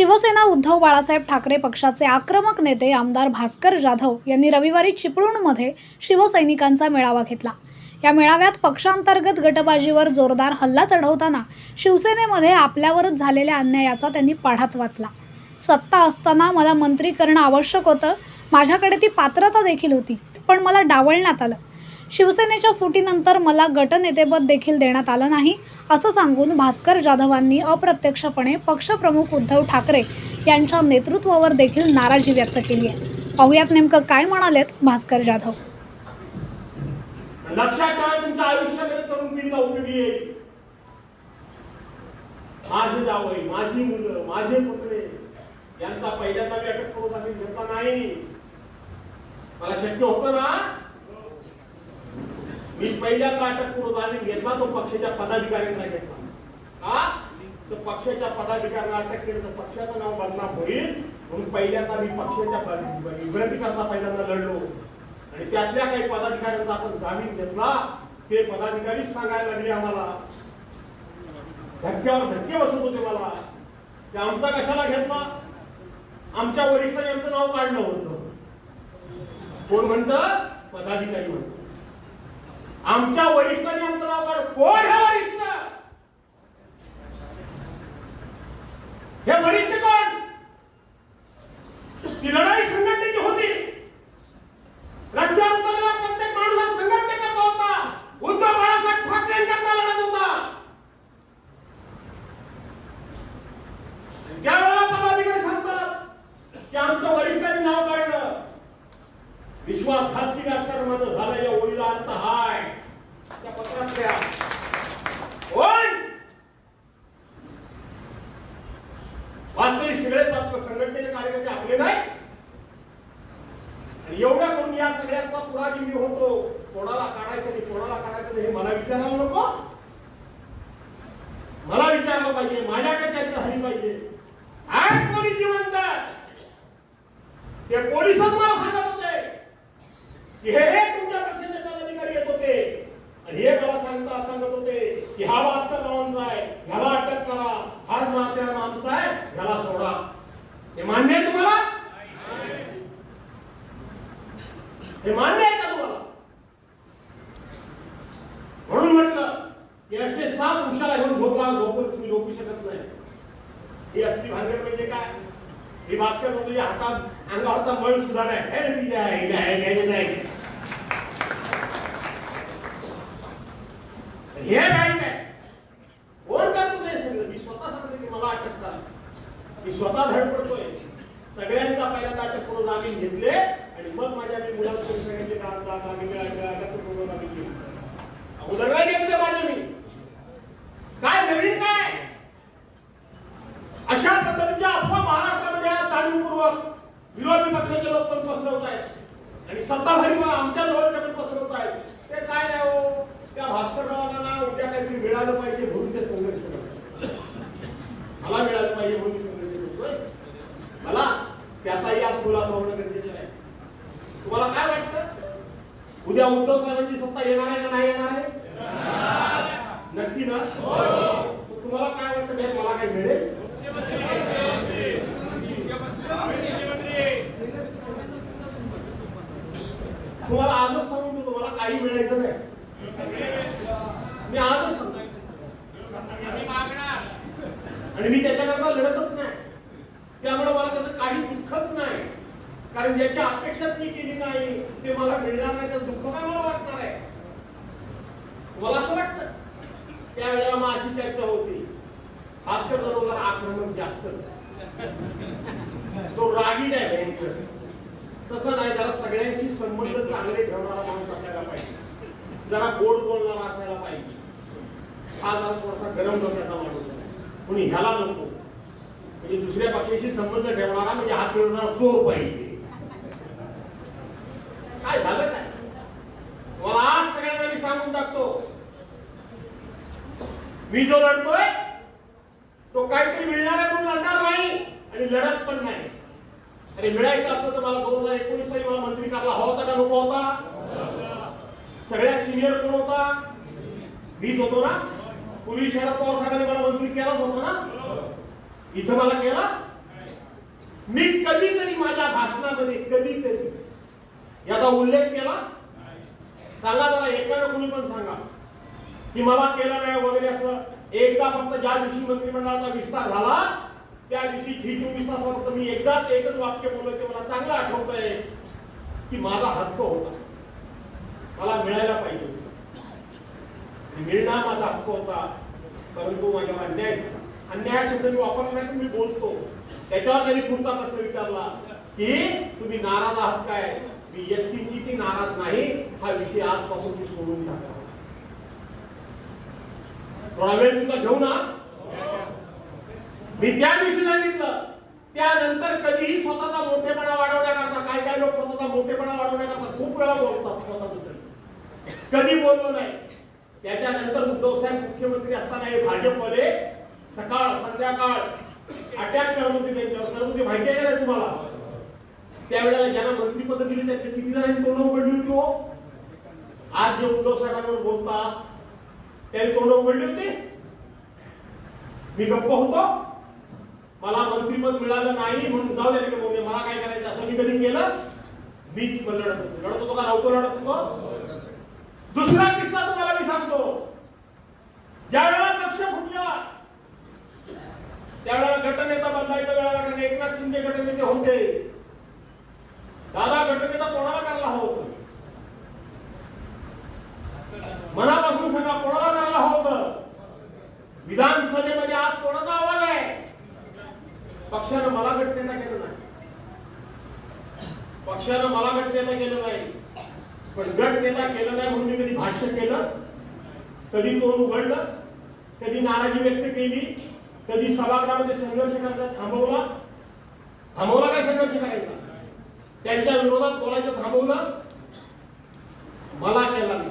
शिवसेना उद्धव बाळासाहेब ठाकरे पक्षाचे आक्रमक नेते आमदार भास्कर जाधव यांनी रविवारी चिपळूणमध्ये शिवसैनिकांचा मेळावा घेतला। या मेळाव्यात पक्षांतर्गत गटबाजीवर जोरदार हल्ला चढवताना शिवसेनेमध्ये आपल्यावरच झालेल्या अन्यायाचा त्यांनी पाढाच वाचला। सत्ता असताना मला मंत्री करणं आवश्यक होतं, माझ्याकडे ती पात्रता देखील होती, पण मला डावलण्यात आलं। शिवसेनेच्या फुटीनंतर मला गटनेतेपद देखील देण्यात आलं नाही, असं सांगून भास्कर जाधवांनी अप्रत्यक्षपणे पक्षप्रमुख उद्धव ठाकरे यांच्या नेतृत्वावर देखील नाराजी व्यक्त केली आहे। पाहुयात नेमकं काय म्हणालेत भास्कर जाधव। लक्षात ठेवा, तुमच्या आयुष्यामध्ये तरुण पिढीला उपयोगी येईल। माझे जावई, माझी मुलं, माझे पुतणे यांचा पहिल्यांदा मी अटक करून आम्ही घेतला नाही। मला शक्य होतं ना, मी पहिल्यांदा अटक करून आम्ही घेतला तो पक्षाच्या पदाधिकाऱ्यांना घेतला। का तर पक्षाच्या पदाधिकाऱ्यांना अटक केलं तर पक्षाचं नाव बदनाम होईल म्हणून पहिल्यांदा मी पक्षाच्या विरोधकांचा पहिल्यांदा लढलो आणि त्यातल्या काही पदाधिकाऱ्यांचा आपण जामीन घेतला। ते पदाधिकारी सांगायला लागले आम्हाला, धक्क्यावर धक्के बसत होते मला, ते आमचा कशाला घेतला, आमच्या वरिष्ठांनी आमचं नाव काढलं होतं। कोण म्हणतं? पदाधिकारी म्हणतो आमच्या वरिष्ठांनी आमचं नाव काढलं। कोण हे वरिष्ठ? हे वरिष्ठ कोण? ती लढाई संघटनेची होती। रस्त्यावर उतरलेला प्रत्येक माणूस संघटनेकरता होता, उद्धव बाळासाहेब ठाकरेंकरता लढत होता। त्यावेळेला पदाधिकारी सांगतात की आमच्या वरिष्ठांनी नाव काढलं। विश्वासघाती राजकारण माझं झालं, या ओळीला अर्थ हाय त्या पत्रातल्या। कोण? वास्तविक सगळे पत्र संघटनेचे कार्यकर्ते आपले नाही। एवढं करून या सगळ्याचा पुढारी मी होतो, कोणाला काढायचं नाही कोणाला काढायचं नाही हे मला विचारायला नको? मला विचारलं पाहिजे, माझ्याकडे त्याची हवी पाहिजे। आज पोलीस जिवंत, ते पोलिसच मला सांगत होते की हे तुमच्या पक्षाचे पदाधिकारी येत होते आणि हे मला सांगत होते की हा भास्कर रावांचा आहे, ह्याला अटक करा, हा नात्यानं आमचा आहे, ह्याला सोडा। हे मान्य आहे तुम्हाला? हे मान्य आहे का तुम्हाला? म्हणून म्हटलं की असे साप उशाला घेऊन झोपून तुम्ही झोपू शकत नाही। ही असली भानगड म्हणजे काय? हे भास्कर तुझ्या हातात अंगावरचा मळ सुद्धा नाही, हे बँक आहे। कोण करतो ते सगळं? मी स्वतः सांगतो की मला अटक करा, मी स्वतः धडपडतोय। सगळ्यांचा पहिल्यांदा अटक करून जामीन घेतले आणि मग माझ्या मी मुलांना सांगितले उदरवाय घेतले माझे मी। काय नवीन काय? अशा पद्धतीच्या अफवा महाराष्ट्रामध्ये जाणीवपूर्वक विरोधी पक्षाचे लोक पण पसरवत आहेत आणि सत्ताधारी आमच्या जवळ पण पसरवत आहेत। ते काय नाही हो, त्या भास्कररावांना उद्या काहीतरी मिळालं पाहिजे म्हणून ते संघर्ष करतात। मला मिळालं पाहिजे म्हणून संघर्ष करतोय, मला त्याचाही आज खुलासा होणं गरजेचं आहे। तुम्हाला काय वाटतं, उद्या उद्धव साहेबांची सत्ता येणार आहे का नाही येणार आहे? नक्की ना? तुम्हाला काय वाटतं, मला काय मिळेल? तुम्हाला आजच सांगतो, तुम्हाला काही मिळायचं नाही। मी आजच सांगतो आणि मी त्याच्याकरता लढतच नाही, त्यामुळे मला त्याचं काही दुःखच नाही। कारण ज्याची अपेक्षाच मी केली नाही ते मला मिळणार नाही, तर दुःख काय मला वाटणार आहे? मला असं वाटतं त्यावेळेला मग अशी चर्चा होती, भास्कर बरोबर आक्रमक जास्त, तो रागीट आहे भयंकर। तसं नाही, जरा सगळ्यांशी संबंध चांगले ठेवणारा माणूस असायला पाहिजे, जरा गोड बोलणारा असायला पाहिजे। हा जरा थोडासा गरम डोक्याचा माणूस आहे, कोणी ह्याला नको, म्हणजे दुसऱ्या पक्षाशी संबंध ठेवणारा म्हणजे हात मिळवणारा चोर पाहिजे। काय झालं काय? मला आज सगळ्यांना मी सांगून टाकतो, मी जो लढतोय तो काहीतरी मिळणार आहे म्हणून लढणार नाही आणि लढत पण नाही। अरे मिळायचं असतं तर मला 2019 साली मला मंत्री करायला हवा होता का नको होता? सगळ्यात सिनियर कोण होता? मीच होतो ना। पूर्वी शरद पवार साहेबांनी मला मंत्री केलाच होता ना, इथं मला केला मी कधीतरी माझ्या भाषणामध्ये कधीतरी याचा उल्लेख केला? सांगा जरा, एकानं कोणी पण सांगा की मला केलं नाही वगैरे असं. एकदा फक्त ज्या दिवशी मंत्रिमंडळाचा विस्तार झाला त्या दिवशी जी 24 तासावर फक्त मी एकच वाक्य बोललो ते मला चांगलं आठवतंय की माझा हक्क होता, मला मिळायला पाहिजे होता, मिळणार माझा हक्क होता, परंतु माझ्यावर अन्याय शब्द मी वापरला नाही. मी बोलतो त्याच्यावर त्यांनी पुढचा प्रश्न विचारला की तुम्ही नाराज आहात काय? मी व्यक्तीची ती नाराज नाही, हा विषय आजपासून मी सोडून टाका. थोडा वेळ तुमचा घेऊ ना. मी त्या दिवशी सांगितलं, त्यानंतर कधीही स्वतःचा मोठेपणा वाढवण्याकरता काय लोक स्वतःचा मोठेपणा वाढवण्याकरता खूप वेळा बोलतात स्वतःबद्दल, कधी बोललो नाही. त्याच्यानंतर उद्धव साहेब मुख्यमंत्री असताना हे भाजपमध्ये सकाळ संध्याकाळ अटॅक करत होते, त्यांच्यावर करत होते. माहिती आहे का तुम्हाला? त्यावेळेला ज्यांना मंत्रीपद दिली त्यातले किती जणांनी तोंड उघडली होती हो? आज जे उद्धव साहेबांवर बोलतात त्यांनी तोंड उघडली होती? मी गप्प होतो, मला मंत्रीपद मिळालं नाही म्हणून जाऊ द्या बोलते, मला काय करायचं असं मी कधी केलं? मी लढत होतो का नव्हतो लढत होतो? दुसरा किस्सा तुम्हाला मी सांगतो. ज्या वेळेला पक्ष फुटला त्यावेळेला गटनेता बदलायच्या वेळेला एकनाथ शिंदे गटनेते होते. दादा गटनेता कोणाला करायला हवं होतं? मनापासून सांगा, कोणाला करायला हवं होतं? विधानसभेमध्ये आज कोणाचा आवाज आहे? पक्षानं मला गटनेता केलं नाही, पक्षानं मला गटनेता केलं नाही. पण गटनेता केलं नाही म्हणून मी कधी भाष्य केलं, कधी तोंड उघडलं, कधी नाराजी व्यक्त केली, कधी सभागृहामध्ये संघर्ष करायचा थांबवला काय संघर्ष करायचा? त्यांच्या विरोधात बोलायचं थांबवलं? मला केला नाही.